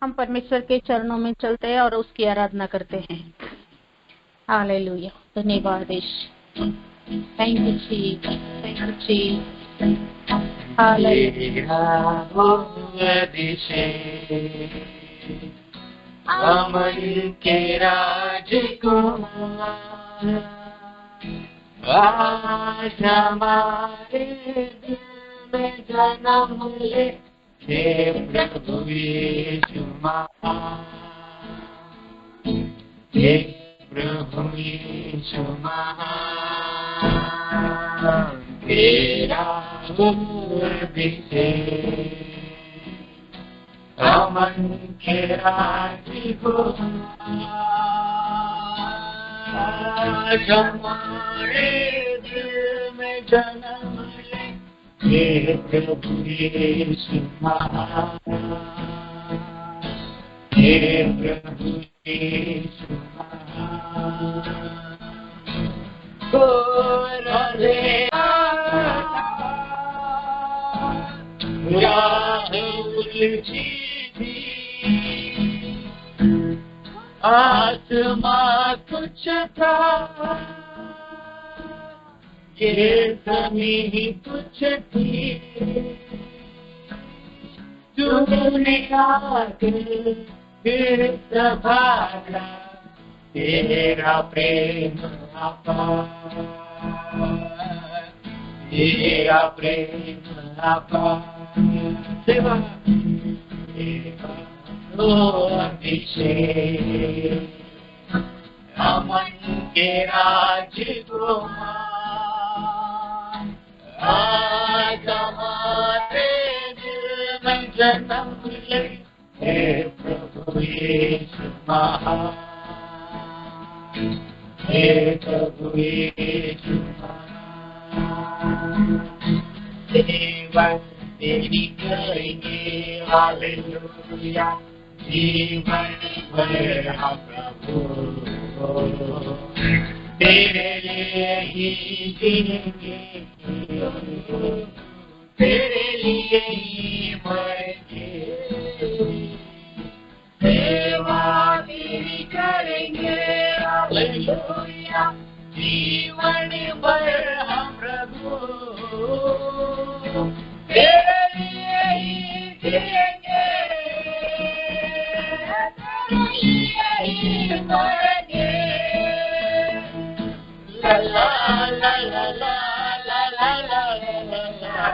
हम परमेश्वर के चरणों में चलते हैं और उसकी आराधना करते हैं। हालेलुया, धन्यवाद Yeshu, thank you Jesus, thank you Jesus, hallelujah. अमन के राजकुमार आज हमारे दिल में जन्म ले, हे प्रभु यीशु महान, हे प्रभु यीशु महान, तेरा अभिषेक अमन के राजकुमार हमारे दिल में जन्म ले, हे प्रभु यीशु महान, हे प्रभु यीशु महान, आत्मा कुछ था, ये जमीन कुछ थी, तूने आके फिर संभाला, तेरा प्रेम अपार, तेरा प्रेम अपार, सेवा अभिषेक अमन के राजकुमार आज हमारे दिल में जन्म ले, हे प्रभु यीशु महान, हे प्रभु यीशु महान, जीवन तेरी करेंगे, हालेलुया, जीवन भर हम प्रभु तेरे लिए ही जिएंगे, तेरे लिए ही मरेंगे, सेवा तेरी करेंगे, हालेलुया, जीवन भर हम प्रभु तेरे लिए ही जिएंगे, तेरे लिए ही मरेंगे, ला ला ला ला ला ला ला ला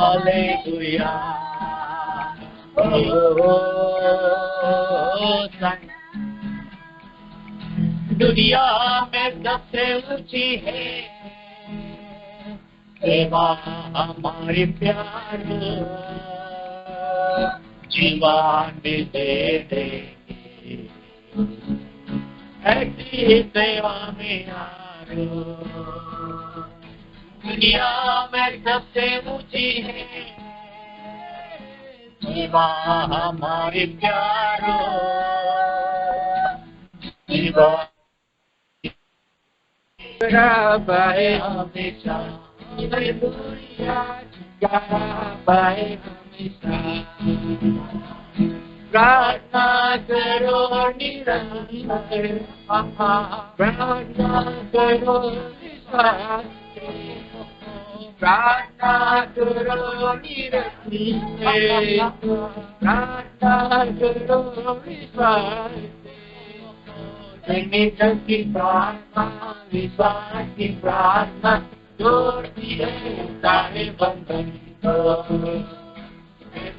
Hallelujah. दुनिया में सबसे ऊंची है सेवा हमारी प्यार, जीवन भी दे देंगे ऐसी सेवा में यारो। दुनिया में सबसे ऊंची है सेवा हमारी प्यारो, जीवा पाए हमेशा, पाए हमेशा। प्रार्थना करो निरंतर, प्रार्थना करो निस्वार्थ, प्रार्थना करो निरंतर, प्रार्थना करो निस्वार्थ। निजन की प्रार्थना, विश्वास की प्रार्थना जोड़ती है सारे बंधन को।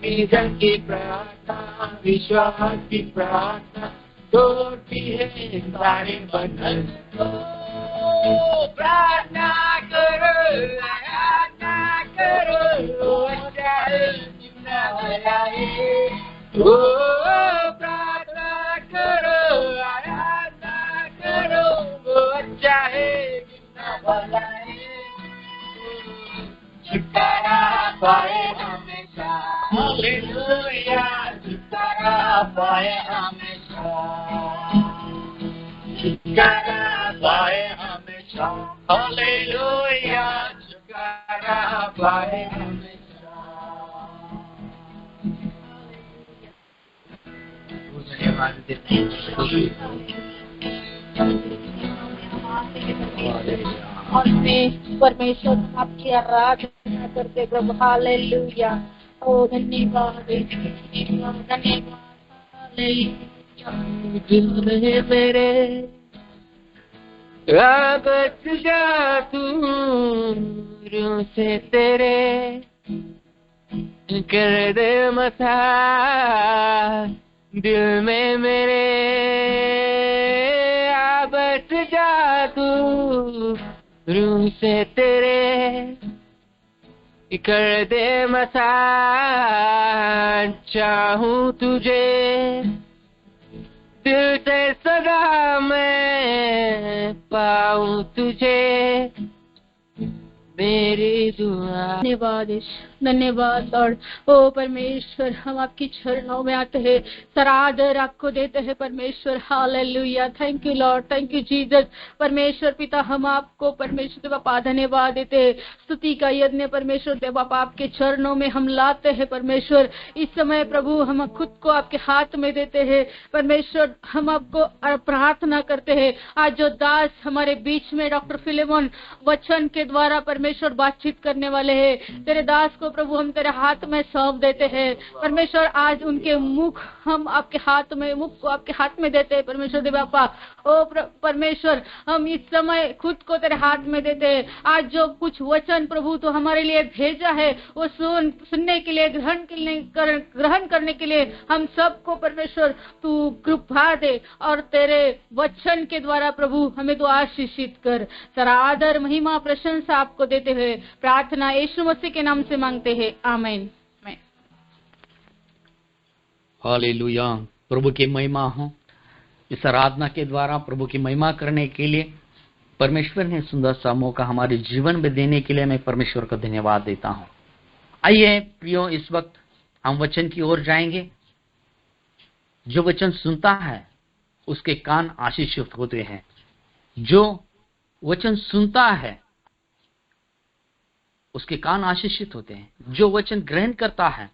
निजन की प्रार्थना, विश्वास की प्रार्थना जोड़ती है सारे बंधन को। प्रार्थना करो, आराधना करो, प्रार्थना करो, आराधना भलाई छुटकारा पाए हमेशा हालेलुया छुटकारा पाए हमेशा छुटकारा पाए हमेशा हालेलुया छुटकारा पाए हमेशा धन्यवाद देते हैं और मैं परमेश्वर आपकी आराधना करते प्रभु हालेलुया ओ धन्यवाद दिल में मेरे बच जा तू रूह से तेरे कर दे मसा दिल में मेरे बच जा तू रूह से तेरे कर दे मसान चाहूं तुझे दिल से सदा मैं पाऊं तुझे मेरी दुआ धन्यवाद लॉर्ड ओ परमेश्वर हम आपकी चरणों में आते हैं सरादर आपको देते हैं परमेश्वर hallelujah thank you Lord thank you Jesus परमेश्वर पिता हम आपको परमेश्वर बापा धन्यवाद देते हैं स्तुति का यज्ञ परमेश्वर देव बापा आपके चरणों में हम लाते हैं परमेश्वर इस समय प्रभु हम खुद को आपके हाथ में देते हैं परमेश्वर हम आपको प्रार्थना करते हैं आज जो दास हमारे बीच में डॉक्टर फिलेमोन वचन के द्वारा परमेश्वर बातचीत करने वाले हैं तेरे दास को प्रभु हम तेरे हाथ में सौंप देते हैं परमेश्वर आज उनके मुख हम आपके हाथ में मुख को आपके हाथ में देते हैं परमेश्वर देव बापा ओ परमेश्वर हम इस समय खुद को तेरे हाथ में देते हैं आज जो कुछ वचन प्रभु तो हमारे लिए भेजा है वो सुनने के लिए ग्रहण करने के लिए हम सबको परमेश्वर तू कृपा दे और तेरे वचन के द्वारा प्रभु हमें तो आशीषित कर सारा आदर महिमा प्रशंसा आपको देते हुए प्रार्थना यीशु मसीह के नाम से मांगते हैं आमीन। हालेलुया प्रभु की महिमा हो इस आराधना के द्वारा प्रभु की महिमा करने के लिए परमेश्वर ने सुंदर सा मौका हमारे जीवन में देने के लिए मैं परमेश्वर को धन्यवाद देता हूँ। आइए प्रियो इस वक्त हम वचन की ओर जाएंगे। जो वचन सुनता है उसके कान आशीषित होते हैं। जो वचन सुनता है उसके कान आशीषित होते हैं। जो वचन ग्रहण करता है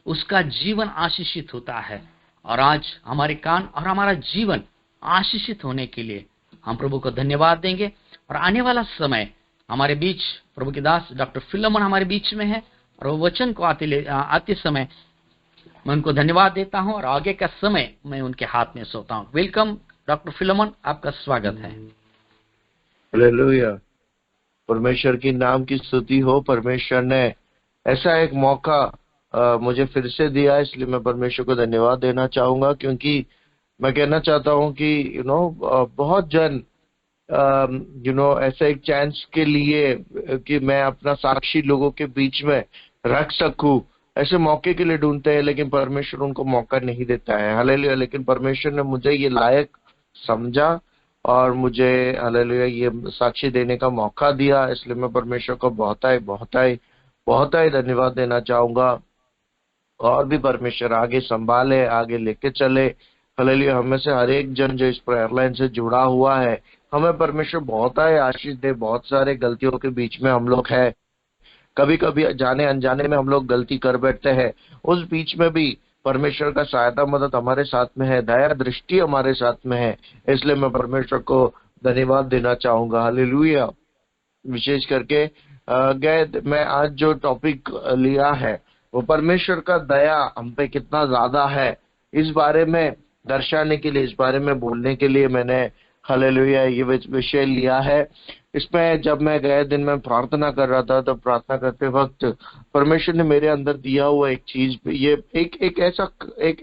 उसका जीवन आशीषित होता है। और आज हमारे कान और हमारा जीवन आशीषित होने के लिए हम प्रभु को धन्यवाद देंगे। और आने वाला समय हमारे बीच प्रभु के दास डॉक्टर फिलेमोन हमारे बीच में है और वो वचन को आते समय मैं उनको धन्यवाद देता हूं और आगे का समय मैं उनके हाथ में सौंपता हूं। वेलकम डॉक्टर फिलेमोन, आपका स्वागत है। हालेलुया परमेश्वर की नाम की स्तुति हो। परमेश्वर ने ऐसा एक मौका मुझे फिर से दिया, इसलिए मैं परमेश्वर को धन्यवाद देना चाहूंगा। क्योंकि मैं कहना चाहता हूं कि बहुत जन ऐसा एक चांस के लिए कि मैं अपना साक्षी लोगों के बीच में रख सकूं, ऐसे मौके के लिए ढूंढते हैं, लेकिन परमेश्वर उनको मौका नहीं देता है। हालेलुया। लेकिन परमेश्वर ने मुझे ये लायक समझा और मुझे हालेलुया ये साक्षी देने का मौका दिया, इसलिए मैं परमेश्वर को बहुत ही धन्यवाद देना चाहूंगा। और भी परमेश्वर आगे संभाले, आगे लेके चले। हालेलुया। हमें से हर एक जन जो इस प्रेयर लाइन से जुड़ा हुआ है, हमें परमेश्वर बहुत ही आशीष दे। बहुत सारे गलतियों के बीच में हम लोग हैं, कभी कभी जाने अनजाने में हम लोग गलती कर बैठते हैं। उस बीच में भी परमेश्वर का सहायता मदद हमारे साथ में है, दया दृष्टि हमारे साथ में है, इसलिए मैं परमेश्वर को धन्यवाद देना चाहूंगा। हालेलुया। विशेष करके मैं आज जो टॉपिक लिया है वो परमेश्वर का दया हम पे कितना ज्यादा है, इस बारे में दर्शाने के लिए, इस बारे में बोलने के लिए मैंने हालेलुया ये विषय लिया है। इसमें जब मैं गए दिन में प्रार्थना कर रहा था, तब प्रार्थना करते वक्त परमेश्वर ने मेरे अंदर दिया हुआ एक चीज, ये एक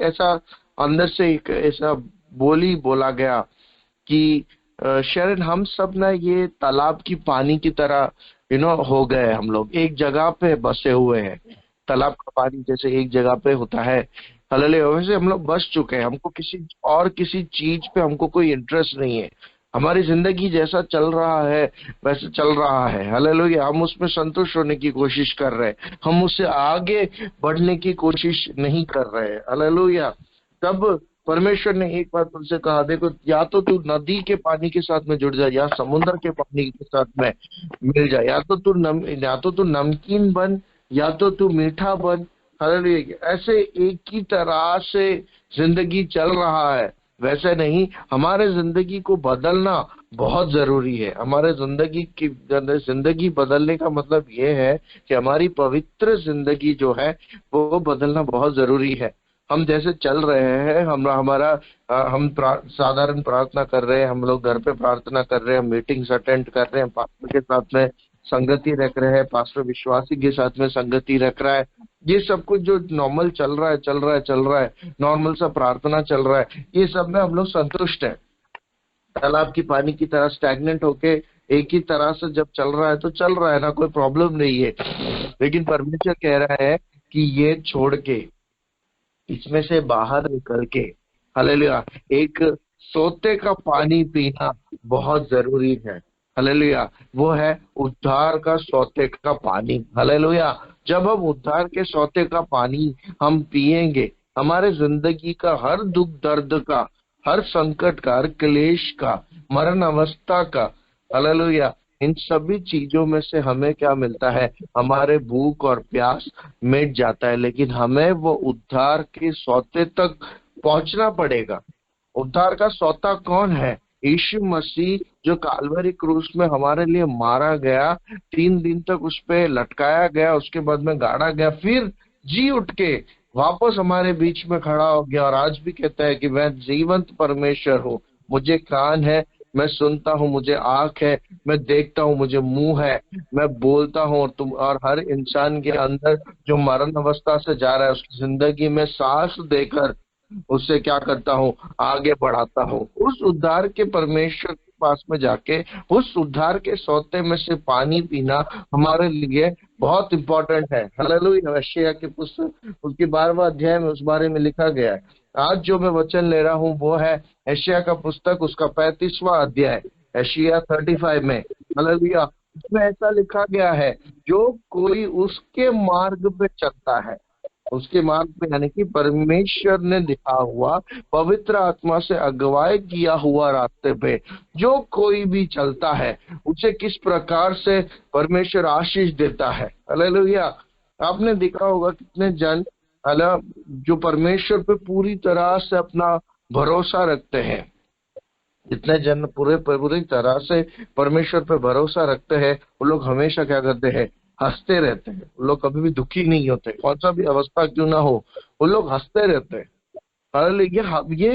ऐसा अंदर से एक ऐसा बोला गया कि शरण हम सब ना ये तालाब की पानी की तरह हो गए। हम लोग एक जगह पे बसे हुए हैं, तालाब का पानी जैसे एक जगह पे होता है। हालेलुया। वैसे हम लोग बस चुके हैं, हमको किसी चीज पे हमको कोई इंटरेस्ट नहीं है। हमारी जिंदगी जैसा चल रहा है वैसे चल रहा है। हालेलुया। हम उसमें संतुष्ट होने की कोशिश कर रहे हैं, हम उससे आगे बढ़ने की कोशिश नहीं कर रहे हैं। हालेलुया। तब परमेश्वर ने एक बार तुमसे कहा, देखो या तो तू नदी के पानी के साथ में जुड़ जा या समुद्र के पानी के साथ में मिल जा, या तो तू नमकीन बन या तो तू मीठा बन। हालेलुया। ऐसे एक ही तरह से जिंदगी चल रहा है, वैसे नहीं। हमारे जिंदगी को बदलना बहुत जरूरी है। हमारे जिंदगी बदलने का मतलब ये है कि हमारी पवित्र जिंदगी जो है वो बदलना बहुत जरूरी है। हम जैसे चल रहे हैं, साधारण प्रार्थना कर रहे हैं, हम लोग घर पे प्रार्थना कर रहे हैं, मीटिंग्स अटेंड कर रहे हैं, पास्टर के साथ में संगति रख रहे हैं, पास्टर विश्वासी के साथ में संगति रख रहा है, ये सब कुछ जो नॉर्मल चल रहा है, नॉर्मल सा प्रार्थना चल रहा है, ये सब में हम लोग संतुष्ट हैं। तालाब की पानी की तरह स्टैग्नेंट होके एक ही तरह से जब चल रहा है तो चल रहा है ना, कोई प्रॉब्लम नहीं है। लेकिन परमेश्वर कह रहा है कि ये छोड़ के, इसमें से बाहर निकल के, हालेलुया, एक सोते का पानी पीना बहुत जरूरी है। हालेलुया। वो है उद्धार का सोते का पानी। हालेलुया। जब हम उद्धार के सोते का पानी हम पिएंगे, हमारे जिंदगी का हर दुख दर्द का, हर संकट का, हर क्लेश का, मरण अवस्था का, हालेलुया, इन सभी चीजों में से हमें क्या मिलता है? हमारे भूख और प्यास मिट जाता है। लेकिन हमें वो उद्धार के सौते तक पहुंचना पड़ेगा। उद्धार का सौता कौन है? यीशु मसीह, जो काल्वरी क्रूस में हमारे लिए मारा गया, 3 दिन तक उस पे लटकाया गया, उसके बाद में गाड़ा गया, फिर जी उठ के वापस हमारे बीच में खड़ा हो गया और आज भी कहता है कि मैं जीवंत परमेश्वर हूँ, मुझे कान है, मैं सुनता हूँ, मुझे आंख है, मैं देखता हूँ, मुझे मुंह है, मैं बोलता हूँ। और हर इंसान के अंदर जो मरण अवस्था से जा रहा है उसकी जिंदगी में सांस देकर उससे क्या करता हूँ? आगे बढ़ाता हूँ। उस उद्धार के परमेश्वर के पास में जाके उस उद्धार के सौते में से पानी पीना हमारे लिए बहुत इंपॉर्टेंट है। हालेलुया। यशायाह की पुस्तक उसके 12वां अध्याय में उस बारे में लिखा गया है। आज जो मैं वचन ले रहा हूँ वो है यशायाह का पुस्तक, उसका 35वां अध्याय, यशायाह 35 में। हालेलुया। उसमें ऐसा लिखा गया है, जो कोई उसके मार्ग पे चलता है, उसके मार्ग पे यानी कि परमेश्वर ने दिखा हुआ, पवित्र आत्मा से अगुवाई किया हुआ रास्ते पे जो कोई भी चलता है, उसे किस प्रकार से परमेश्वर आशीष देता है। हालेलुया। आपने देखा होगा कितने जन जो परमेश्वर पे पूरी तरह से अपना भरोसा रखते हैं, जितने जन पूरी तरह से परमेश्वर पे भरोसा रखते हैं, वो लोग हमेशा क्या करते हैं? हंसते रहते हैं। वो लोग कभी भी दुखी नहीं होते, कौन सा भी अवस्था क्यों ना हो, वो लोग हंसते रहते हैं।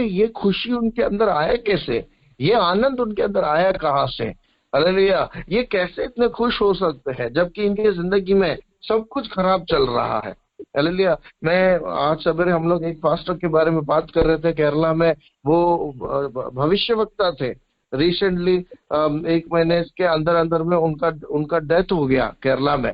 ये खुशी उनके अंदर आया कैसे? ये आनंद उनके अंदर आया कहाँ से? हालेलुया। ये कैसे इतने खुश हो सकते हैं जबकि इनकी जिंदगी में सब कुछ खराब चल रहा है? हालेलुया। मैं आज सवेरे हम लोग एक पास्टर के बारे में बात कर रहे थे केरला में। वो भविष्यवक्ता थे। रिसेंटली 1 महीने के अंदर अंदर में उनका डेथ हो गया केरला में।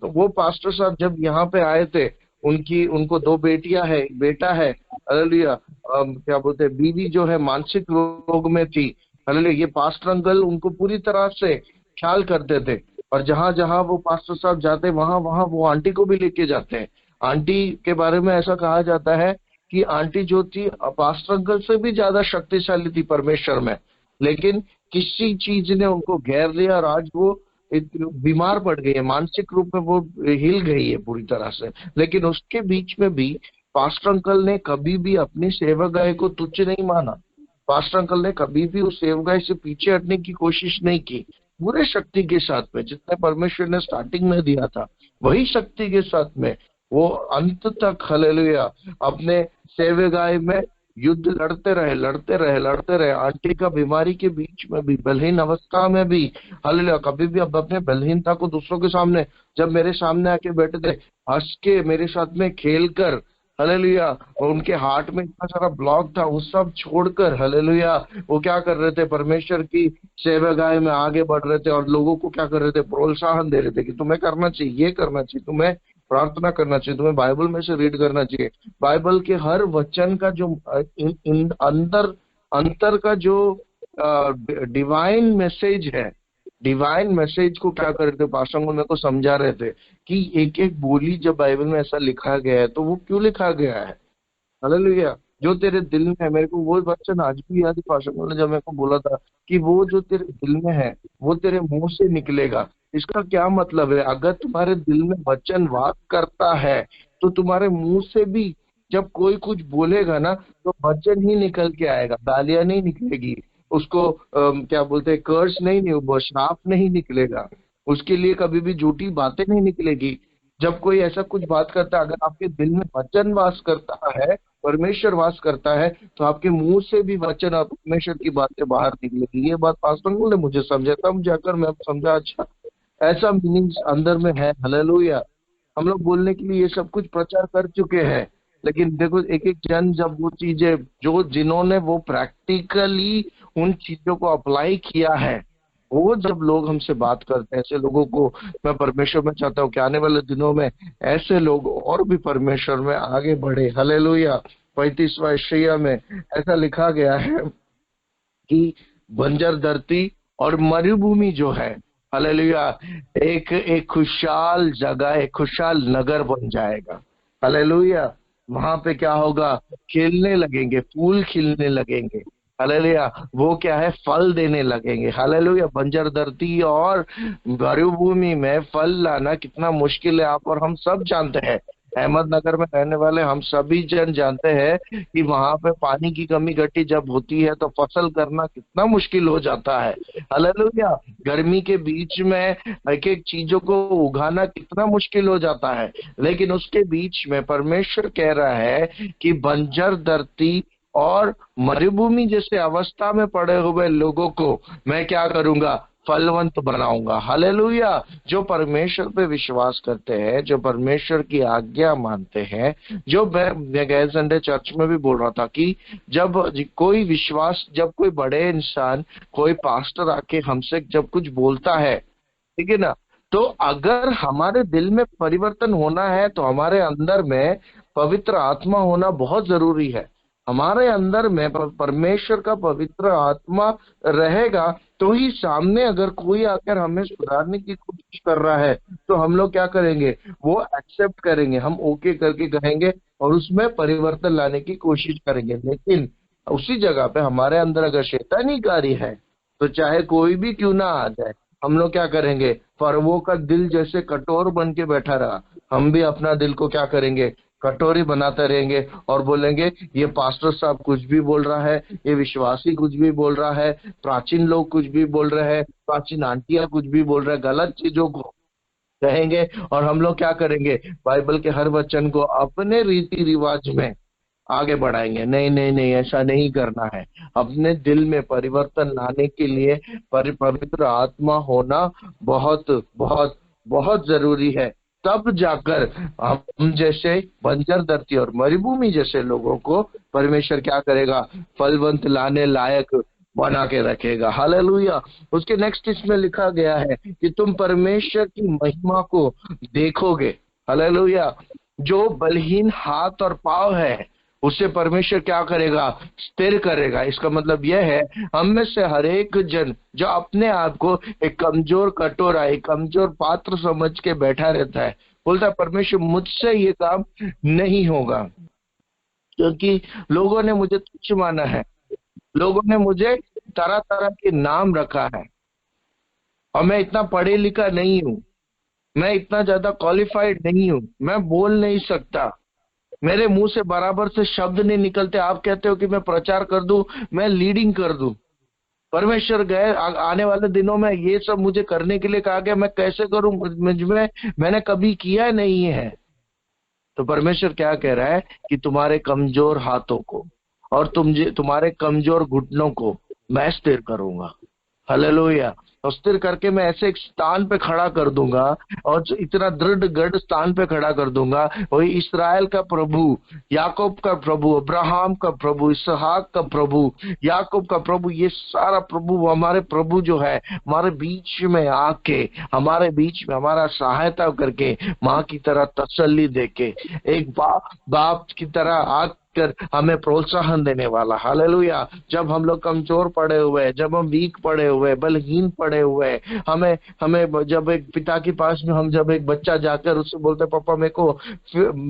वो पास्टर साहब जब यहाँ पे आए थे, उनको 2 बेटियां है, एक बेटा है। हालेलुया। क्या बोलते हैं, बीवी जो है मानसिक रोग में थी। हालेलुया। ये पास्टर अंकल उनको पूरी तरह से ख्याल करते थे और जहां जहां वो पास्टर साहब जाते वहां वहां वो आंटी को भी लेके जाते हैं। आंटी के बारे में ऐसा कहा जाता है कि आंटी जो थी पास्टर अंकल से भी ज्यादा शक्तिशाली थी परमेश्वर में, लेकिन किसी चीज ने उनको घेर लिया और आज वो बीमार पड़ गई है, मानसिक रूप में वो हिल गई है पूरी तरह से। लेकिन उसके बीच में भी पास्टर अंकल ने कभी भी अपनी सेवकाई को तुच्छ नहीं माना। पास्टर अंकल ने कभी भी उस सेवकाई से पीछे हटने की कोशिश नहीं की। पूरे शक्ति के साथ में, जितना परमेश्वर ने स्टार्टिंग में दिया था वही शक्ति के साथ में वो अंत तक, हालेलुया, अपने सेवकाई में युद्ध लड़ते रहे। आंटी का बीमारी के बीच में भी, बलहीन अवस्था में भी, हालेलुया, कभी भी अब अपने बलहीनता को दूसरों के सामने, जब मेरे सामने आके बैठे थे हंस के मेरे साथ में खेल कर, हालेलुया, और उनके हार्ट में इतना सारा ब्लॉक था वो सब छोड़कर, हालेलुया, वो क्या कर रहे थे? परमेश्वर की सेवकाई में आगे बढ़ रहे थे और लोगों को क्या कर रहे थे? प्रोत्साहन दे रहे थे कि तुम्हें करना चाहिए, ये करना चाहिए, तुम्हें प्रार्थना करना चाहिए, तुम्हें बाइबल में से रीड करना चाहिए। बाइबल के हर वचन का जो अंतर का जो डिवाइन मैसेज है। डिवाइन मैसेज को क्या कर रहे थे पास्टर अंकल मेरे को समझा रहे थे कि एक एक बोली जब बाइबल में ऐसा लिखा गया है तो वो क्यों लिखा गया है। हालेलुया। जो तेरे दिल में है, मेरे को वो वचन आज भी याद है पास्टर अंकल ने जब मेरे को बोला था कि वो जो तेरे दिल में है वो तेरे मुंह से निकलेगा। इसका क्या मतलब है, अगर तुम्हारे दिल में वचन वास करता है तो तुम्हारे मुंह से भी जब कोई कुछ बोलेगा ना तो वचन ही निकल के आएगा, गालियां नहीं निकलेगी उसको। क्या बोलते हैं, कर्स नहीं, वो श्राप नहीं निकलेगा उसके लिए, कभी भी झूठी बातें नहीं निकलेगी। जब कोई ऐसा कुछ बात करता है, अगर आपके दिल में वचन वास करता है, परमेश्वर वास करता है, तो आपके मुंह से भी वचन और परमेश्वर की बातें बाहर निकलेगी। ये बात पास्टर अंकल ने मुझे समझा, तब जाकर मैं समझा अच्छा ऐसा मीनिंग अंदर में है। हालेलुया। हम लोग बोलने के लिए ये सब कुछ प्रचार कर चुके हैं, लेकिन देखो एक एक जन जब वो चीजें जो जिन्होंने वो प्रैक्टिकली उन चीजों को अप्लाई किया है, वो जब लोग हमसे बात करते हैं, ऐसे लोगों को मैं परमेश्वर में चाहता हूँ कि आने वाले दिनों में ऐसे लोग और भी परमेश्वर में आगे बढ़े। हालेलुया। 35वां यशायाह में ऐसा लिखा गया है कि बंजर धरती और मरुभूमि जो है, हालेलुया, एक एक खुशहाल जगह, एक खुशहाल नगर बन जाएगा। हालेलुया। वहां पे क्या होगा, खिलने लगेंगे, फूल खिलने लगेंगे। हालेलुया। वो क्या है, फल देने लगेंगे। हालेलुया। बंजर धरती और मरुभूमि में फल लाना कितना मुश्किल है, आप और हम सब जानते हैं। अहमदनगर में रहने वाले हम सभी जन जानते हैं कि वहां पे पानी की कमी घटी जब होती है तो फसल करना कितना मुश्किल हो जाता है। हालेलुया। गर्मी के बीच में एक एक चीजों को उगाना कितना मुश्किल हो जाता है, लेकिन उसके बीच में परमेश्वर कह रहा है कि बंजर धरती और मरुभूमि जैसे अवस्था में पड़े हुए लोगों को मैं क्या करूंगा, फलवंत बनाऊंगा। हालेलुया। जो परमेश्वर पे विश्वास करते हैं, जो परमेश्वर की आज्ञा मानते हैं, जो मैं गैर संडे चर्च में भी बोल रहा था कि जब कोई विश्वास, जब कोई बड़े इंसान, कोई पास्टर आके हमसे जब कुछ बोलता है, ठीक है ना, तो अगर हमारे दिल में परिवर्तन होना है तो हमारे अंदर में पवित्र आत्मा होना बहुत जरूरी है। हमारे अंदर में परमेश्वर का पवित्र आत्मा रहेगा तो ही सामने अगर कोई आकर हमें सुधारने की कोशिश कर रहा है तो हम लोग क्या करेंगे, वो एक्सेप्ट करेंगे, हम ओके करके कहेंगे और उसमें परिवर्तन लाने की कोशिश करेंगे। लेकिन उसी जगह पे हमारे अंदर अगर शैतानी कार्य है तो चाहे कोई भी क्यों ना आ जाए, हम लोग क्या करेंगे, फरवो का दिल जैसे कठोर बन के बैठा रहा, हम भी अपना दिल को क्या करेंगे, कटोरी बनाते रहेंगे और बोलेंगे ये पास्टर साहब कुछ भी बोल रहा है, ये विश्वासी कुछ भी बोल रहा है, प्राचीन लोग कुछ भी बोल रहे हैं, प्राचीन आंटियां कुछ भी बोल रहे हैं, गलत चीजों को कहेंगे और हम लोग क्या करेंगे, बाइबल के हर वचन को अपने रीति रिवाज में आगे बढ़ाएंगे। नहीं नहीं नहीं, ऐसा नहीं करना है। अपने दिल में परिवर्तन लाने के लिए पवित्र आत्मा होना बहुत बहुत बहुत जरूरी है। तब जाकर हम जैसे बंजर धरती और मरुभूमि जैसे लोगों को परमेश्वर क्या करेगा, फलवंत लाने लायक बना के रखेगा। हालेलुया। उसके नेक्स्ट इसमें लिखा गया है कि तुम परमेश्वर की महिमा को देखोगे। हालेलुया। जो बलहीन हाथ और पांव है उससे परमेश्वर क्या करेगा, स्थिर करेगा। इसका मतलब यह है हम में से हर एक जन जो अपने आप को एक कमजोर कटोरा, एक कमजोर पात्र समझ के बैठा रहता है, बोलता है परमेश्वर मुझसे ये काम नहीं होगा, क्योंकि लोगों ने मुझे तुच्छ माना है, लोगों ने मुझे तरह तरह के नाम रखा है और मैं इतना पढ़े लिखा नहीं हूँ, मैं इतना ज्यादा क्वालिफाइड नहीं हूँ, मैं बोल नहीं सकता, मेरे मुंह से बराबर से शब्द नहीं निकलते। आप कहते हो कि मैं प्रचार कर दूं, मैं लीडिंग कर दूं। परमेश्वर गए आने वाले दिनों में ये सब मुझे करने के लिए कहा गया, मैं कैसे करूं, मैंने कभी किया नहीं है। तो परमेश्वर क्या कह रहा है कि तुम्हारे कमजोर हाथों को और तुम्हारे कमजोर घुटनों को मैं स्थिर करूंगा। हालेलुया। और स्थिर करके मैं ऐसे एक स्थान पे खड़ा कर दूंगा और इतना दृढ़ गढ़ स्थान पे खड़ा कर दूंगा, वही इस्राएल का प्रभु, याकूब का प्रभु, अब्राहम का प्रभु, इसहाक का प्रभु, याकूब का प्रभु, ये सारा प्रभु, हमारे प्रभु जो है हमारे बीच में आके, हमारे बीच में हमारा सहायता करके, माँ की तरह तसल्ली देके, एक बाप की तरह देखकर हमें प्रोत्साहन देने वाला। हालेलुया। जब हम लोग कमजोर पड़े हुए हैं, जब हम वीक पड़े हुए हैं, बलहीन पड़े हुए हैं, हमें हमें जब एक पिता के पास में हम जब एक बच्चा जाकर उससे बोलते पापा मेरे को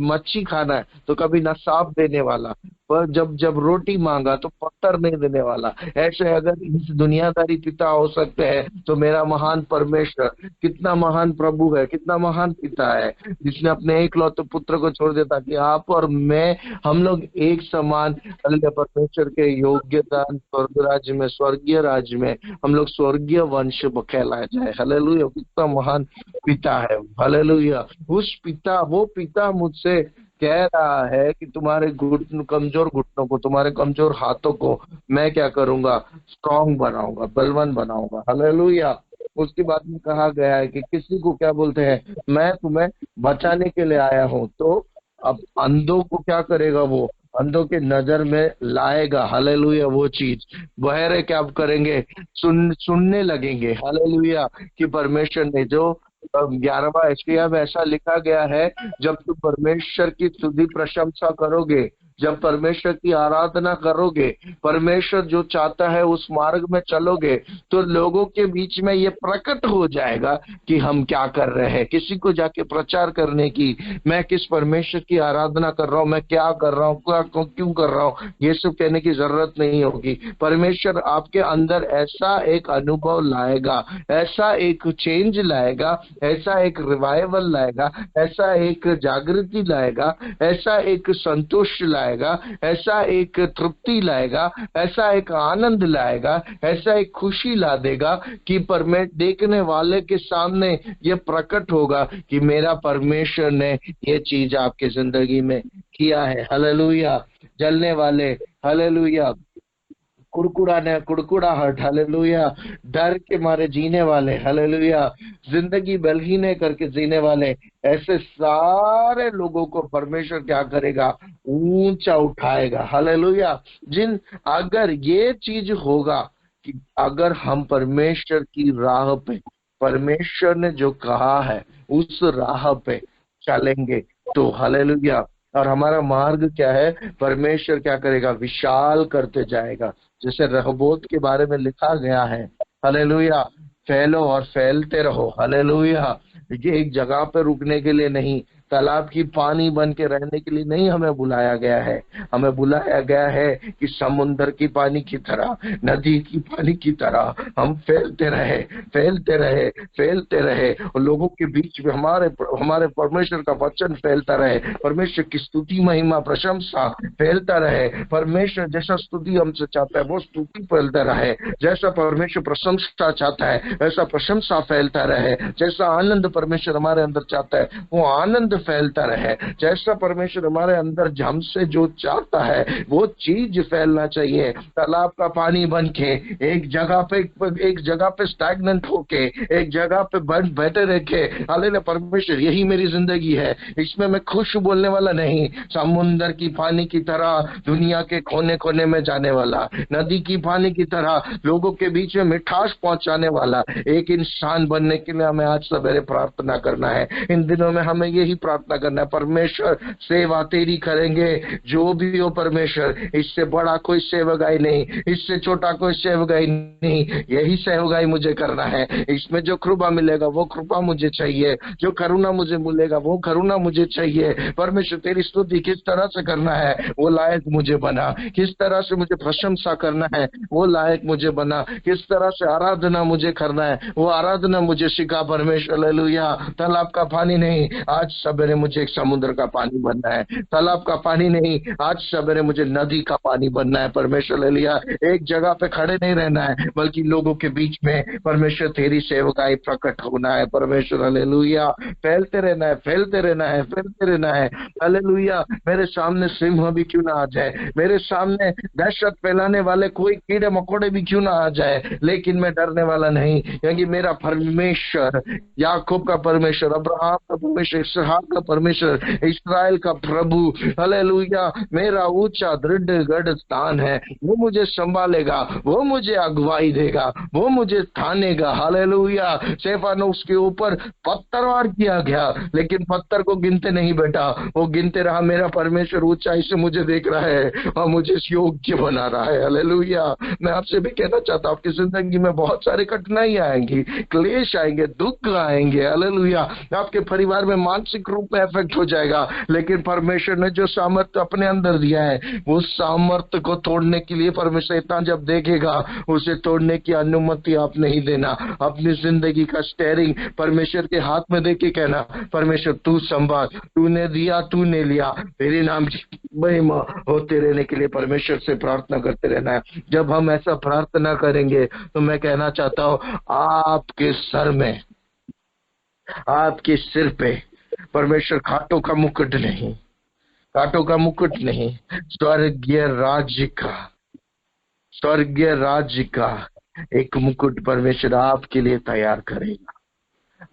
मच्छी खाना है, तो कभी ना सांप देने वाला, पर जब जब रोटी मांगा तो पत्थर नहीं देने वाला। ऐसे अगर इस दुनियादारी पिता हो सकते हैं तो मेरा महान परमेश्वर कितना महान प्रभु है, कितना महान पिता है, जिसने अपने एकलौते पुत्र को छोड़ दिया ताकि आप और मैं, हम लोग एक समान अल्लाह परमेश्वर के योग्यता स्वर्ग राज्य में, स्वर्गीय राज्य में हम लोग स्वर्गीय वंश कहलाया जाए। हालेलुया। कितना महान पिता है। हालेलुया। उस पिता, वो पिता मुझसे कह रहा है कि तुम्हारे घुटनों, कमजोर घुटनों को, तुम्हारे कमजोर हाथों को मैं क्या करूंगा, स्ट्रॉन्ग बनाऊंगा, बलवान बनाऊंगा। हालेलुया। उसके बाद में कहा गया है कि किसी को क्या बोलते हैं, मैं तुम्हें बचाने के लिए आया हूँ। तो अब अंधों को क्या करेगा, वो अंधों के नजर में लाएगा। हालेलुया। वो चीज बहरे क्या करेंगे, सुनने लगेंगे। हालेलुया। कि परमेश्वर ने जो 11वां एशिया में ऐसा लिखा गया है, जब तुम परमेश्वर की स्तुति प्रशंसा करोगे, जब परमेश्वर की आराधना करोगे, परमेश्वर जो चाहता है उस मार्ग में चलोगे, तो लोगों के बीच में ये प्रकट हो जाएगा कि हम क्या कर रहे हैं। किसी को जाके प्रचार करने की, मैं किस परमेश्वर की आराधना कर रहा हूँ, मैं क्या कर रहा हूँ, क्यों कर रहा हूँ, ये सब कहने की जरूरत नहीं होगी। परमेश्वर आपके अंदर ऐसा एक अनुभव लाएगा, ऐसा एक चेंज लाएगा, ऐसा एक रिवाइवल लाएगा, ऐसा एक जागृति लाएगा, ऐसा एक संतोष लाएगा, ऐसा एक तृप्ति लाएगा, ऐसा एक आनंद लाएगा, ऐसा एक खुशी ला देगा कि देखने वाले के सामने ये प्रकट होगा कि मेरा परमेश्वर ने ये चीज आपकी जिंदगी में किया है। हालेलुया। जलने वाले, हालेलुया, कुड़कुड़ाहट, हालेलुया, डर के मारे जीने वाले, हालेलुया, जिंदगी बलहीने करके जीने वाले, ऐसे सारे लोगों को परमेश्वर क्या करेगा, ऊंचा उठाएगा। हालेलुया। अगर ये चीज होगा कि अगर हम परमेश्वर की राह पे, परमेश्वर ने जो कहा है उस राह पे चलेंगे, तो हालेलुया, और हमारा मार्ग क्या है, परमेश्वर क्या करेगा, विशाल करते जाएगा। जैसे रहबोत के बारे में लिखा गया है, हालेलुया, फैलो और फैलते रहो। हालेलुया। ये एक जगह पे रुकने के लिए नहीं, तालाब की पानी बन के रहने के लिए नहीं हमें बुलाया गया है। हमें बुलाया गया है कि समुद्र की पानी की तरह, नदी की पानी की तरह हम फैलते रहे, फैलते रहे, फैलते रहे, और लोगों के बीच में हमारे परमेश्वर का वचन फैलता रहे, परमेश्वर की स्तुति, महिमा, प्रशंसा फैलता रहे। परमेश्वर जैसा स्तुति हमसे चाहता है वो स्तुति फैलता रहे, जैसा परमेश्वर प्रशंसा चाहता है वैसा प्रशंसा फैलता रहे, जैसा आनंद परमेश्वर हमारे अंदर चाहता है वो आनंद फैलता रहे, जैसा परमेश्वर हमारे अंदर हमसे जो चाहता है वो चीज फैलना चाहिए। तालाब का पानी बन के एक जगह पे स्टैग्नेंट होके एक जगह पे बैठे रखे, हालेलुया, परमेश्वर यही मेरी जिंदगी है, इसमें मैं खुश बोलने वाला नहीं, समुद्र की पानी की तरह दुनिया के कोने कोने में जाने वाला, नदी की पानी की तरह लोगों के बीच में मिठास पहुंचाने वाला एक इंसान बनने के लिए हमें आज सवेरे प्रार्थना करना है। इन दिनों में हमें यही प्रार्थना करना है, परमेश्वर सेवा तेरी करेंगे जो भी हो परमेश्वर, इससे बड़ा कोई सेवकाई नहीं, इससे छोटा कोई सेवकाई नहीं, यही सेवकाई मुझे करना है। इसमें जो कृपा मिलेगा वो कृपा मुझे चाहिए, जो करुणा मुझे मिलेगा वो करुणा मुझे चाहिए। परमेश्वर तेरी स्तुति किस तरह से करना है वो लायक मुझे बना, किस तरह से मुझे प्रशंसा करना है वो लायक मुझे बना, किस तरह से आराधना मुझे करना है वो आराधना मुझे सिखा परमेश्वर। हालेलुया। तालाब का पानी नहीं, आज सवेरे मुझे एक समुद्र का पानी बनना है, तालाब का पानी नहीं, आज सवेरे मुझे नदी का पानी बनना है परमेश्वर। हालेलुया। एक जगह पे खड़े नहीं रहना है बल्कि लोगों के बीच में परमेश्वर तेरी सेवकाई प्रकट होना है परमेश्वर। हालेलुया। फैलते रहना है, फैलते रहना है, फैलते रहना है। हालेलुया। मेरे सामने सिंह भी क्यों ना आ जाए, मेरे सामने दहशत फैलाने वाले कोई कीड़े मकोड़े भी क्यों ना आ जाए, लेकिन मैं डरने वाला नहीं, क्योंकि मेरा परमेश्वर, याकूब का परमेश्वर, अब्राहम का परमेश्वर, इसहाक का परमेश्वर, इस्राएल का प्रभु, हालेलुया, मेरा ऊंचा दृढ़ गढ़ स्थान है, वो मुझे संभालेगा, वो मुझे अगुवाई देगा, वो मुझे थानेगा। हालेलुया। स्टेफानोस के ऊपर पत्थर वार किया गया, लेकिन पत्थर को गिनते नहीं बेटा, वो गिनते रहा मेरा परमेश्वर ऊंचाई से मुझे देख रहा है और मुझे योग्य बना रहा है। हालेलुया। मैं आपसे भी कहना चाहता हूँ, आपकी जिंदगी में बहुत सारी कठिनाई आएंगी, क्लेश आएंगे, दुख आएंगे। हालेलुया। आपके परिवार में मानसिक रूप में इफेक्ट हो जाएगा, लेकिन परमेश्वर ने जो सामर्थ्य अपने अंदर दिया है, वो सामर्थ्य को तोड़ने के लिए परमेश्वर शैतान जब देखेगा, उसे तोड़ने की अनुमति आप नहीं देना। अपनी जिंदगी का स्टेयरिंग परमेश्वर के हाथ में देके कहना, परमेश्वर तू संभाल, तूने दिया तूने लिया, तेरे नाम की महिमा होते रहने के लिए परमेश्वर से प्रार्थना करते रहना है। जब हम ऐसा प्रार्थना करेंगे तो मैं कहना चाहता हूँ, आपके सर में, आपके सिर पे परमेश्वर कांटों का मुकुट नहीं, कांटों का मुकुट नहीं, स्वर्गीय राज्य का एक मुकुट परमेश्वर आपके लिए तैयार करेगा।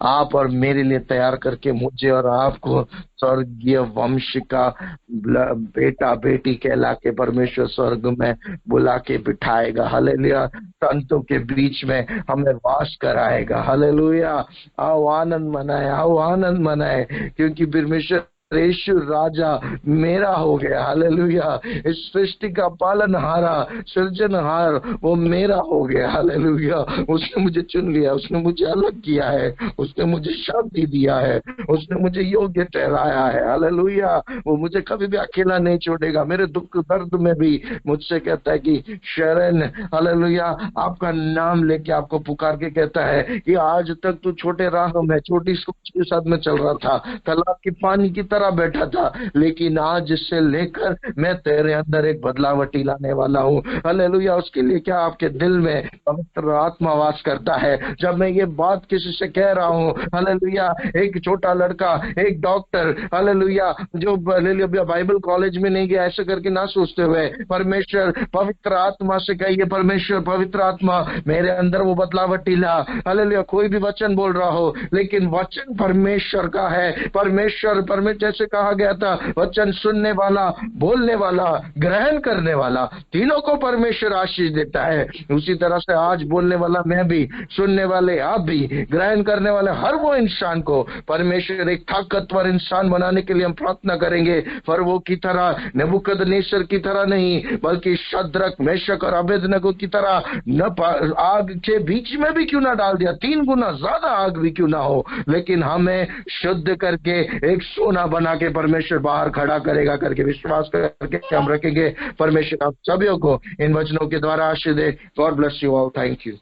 आप और मेरे लिए तैयार करके मुझे और आपको स्वर्गीय वंश का बेटा बेटी कहला के परमेश्वर स्वर्ग में बुला के बिठाएगा। हालेलुया। संतों के बीच में हमें वास कराएगा। हालेलुया। आओ आनंद मनाए, आओ आनंद मनाए, क्योंकि परमेश्वर यीशु राजा मेरा हो गया। हालेलुया। इस सृष्टि का पालनहारा, सृजनहार वो मेरा हो गया। हालेलुया। उसने मुझे चुन लिया, उसने मुझे अलग किया है, उसने मुझे शांति दिया है, उसने मुझे योग्य ठहराया है। हालेलुया। वो मुझे कभी भी अकेला नहीं छोड़ेगा। मेरे दुख दर्द में भी मुझसे कहता है कि शरण, हालेलुया, आपका नाम लेके आपको पुकार के कहता है कि आज तक तू छोटे राह में, छोटी सोच के साथ में चल रहा था, तालाब की पानी की तरह बैठा था, लेकिन आज से लेकर मैं तेरे अंदर एक बदलावटी लाने वाला हूँ। हालेलुया। उसके लिए क्या, आपके दिल में पवित्र आत्मा वास करता है। जब मैं ये बात किसी से कह रहा हूँ, हालेलुया, एक छोटा लड़का, एक डॉक्टर, हालेलुया, जो हालेलुया बाइबल कॉलेज में नहीं गया, ऐसे करके ना सोचते हुए परमेश्वर पवित्र आत्मा से कहिए, परमेश्वर पवित्र आत्मा मेरे अंदर वो बदलावटी ला। हालेलुया। कोई भी वचन बोल रहा हो, लेकिन वचन परमेश्वर का है। परमेश्वर जैसे कहा गया था, वचन सुनने वाला, बोलने वाला, ग्रहण करने वाला, तीनों को परमेश्वर आशीष देता है। उसी तरह से आज बोलने वाला मैं भी, सुनने वाले आप भी, ग्रहण करने वाले हर वो इंसान को परमेश्वर एक ताकतवर इंसान बनाने के लिए हम प्रार्थना करेंगे। फरवो की तरह, नेबुकदनेस्सर की तरह नहीं, बल्कि शद्रक, मेशक और अबेदनगो की तरह न आग के बीच में भी क्यों ना डाल दिया, 3 गुना ज्यादा आग भी क्यों ना हो, लेकिन हमें शुद्ध करके एक सोना बना के परमेश्वर बाहर खड़ा करेगा करके विश्वास करके हम रखेंगे। परमेश्वर आप सभी को इन वचनों के द्वारा आशीष दे। God bless you all. Thank you.